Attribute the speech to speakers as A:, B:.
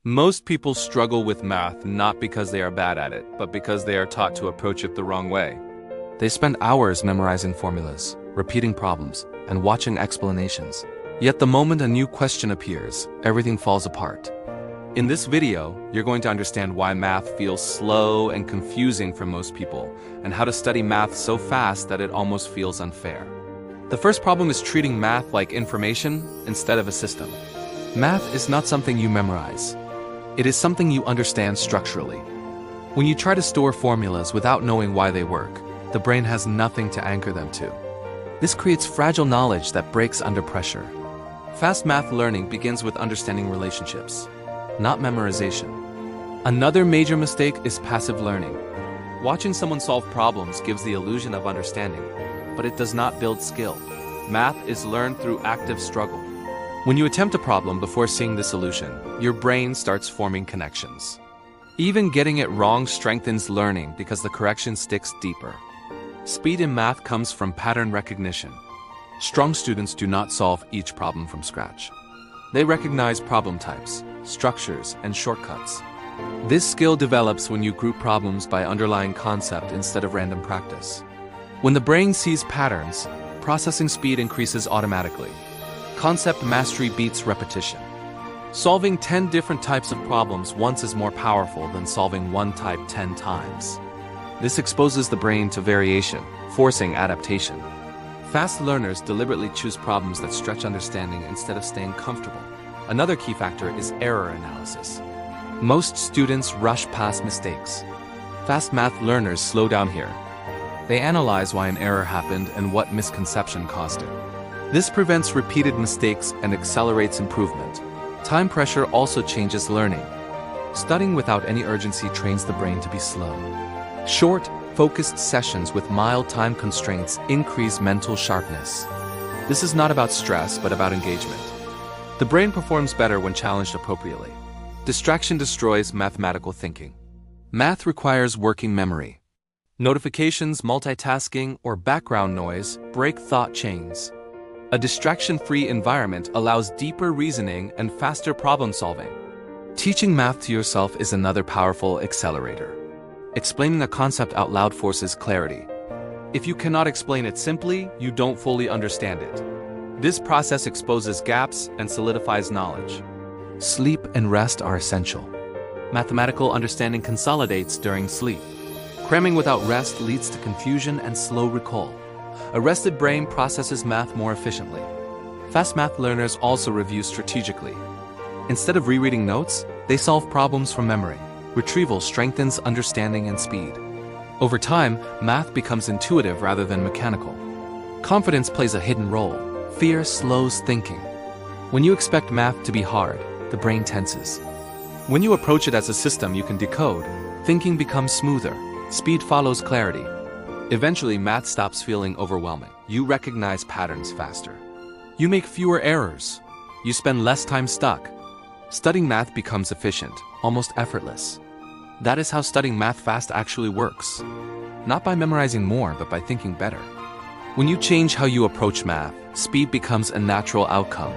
A: Most people struggle with math not because they are bad at it, but because they are taught to approach it the wrong way.
B: They spend hours memorizing formulas, repeating problems, and watching explanations. Yet the moment a new question appears, everything falls apart.
A: In this video, you're going to understand why math feels slow and confusing for most people, and how to study math so fast that it almost feels unfair. The first problem is treating math like information instead of a system.
B: Math is not something you memorize. It is something you understand structurally. When you try to store formulas without knowing why they work, the brain has nothing to anchor them to. This creates fragile knowledge that breaks under pressure. Fast math learning begins with understanding relationships, not memorization. Another major mistake is passive learning.
A: Watching someone solve problems gives the illusion of understanding, but it does not build skill. Math is learned through active struggle.
B: When you attempt a problem before seeing the solution, your brain starts forming connections.
A: Even getting it wrong strengthens learning because the correction sticks deeper. Speed in math comes from pattern recognition.
B: Strong students do not solve each problem from scratch. They recognize problem types, structures, and shortcuts. This skill develops when you group problems by underlying concept instead of random practice. When the brain sees patterns, processing speed increases automatically. Concept mastery beats repetition. Solving 10 different types of problems once is more powerful than solving one type 10 times. This exposes the brain to variation, forcing adaptation. Fast learners deliberately choose problems that stretch understanding instead of staying comfortable. Another key factor is error analysis. Most students rush past mistakes. Fast math learners slow down here. They analyze why an error happened and what misconception caused it. This prevents repeated mistakes and accelerates improvement. Time pressure also changes learning. Studying without any urgency trains the brain to be slow. Short, focused sessions with mild time constraints increase mental sharpness. This is not about stress, but about engagement. The brain performs better when challenged appropriately. Distraction destroys mathematical thinking. Math requires working memory. Notifications, multitasking, or background noise break thought chains. A distraction-free environment allows deeper reasoning and faster problem-solving. Teaching math to yourself is another powerful accelerator. Explaining a concept out loud forces clarity. If you cannot explain it simply, you don't fully understand it. This process exposes gaps and solidifies knowledge. Sleep and rest are essential. Mathematical understanding consolidates during sleep. Cramming without rest leads to confusion and slow recall. A rested brain processes math more efficiently. Fast math learners also review strategically. Instead of rereading notes, they solve problems from memory. Retrieval strengthens understanding and speed. Over time, math becomes intuitive rather than mechanical. Confidence plays a hidden role. Fear slows thinking. When you expect math to be hard, the brain tenses. When you approach it as a system you can decode, thinking becomes smoother. Speed follows clarity. Eventually, math stops feeling overwhelming. You recognize patterns faster. You make fewer errors. You spend less time stuck. Studying math becomes efficient, almost effortless. That is how studying math fast actually works. Not by memorizing more, but by thinking better. When you change how you approach math, speed becomes a natural outcome.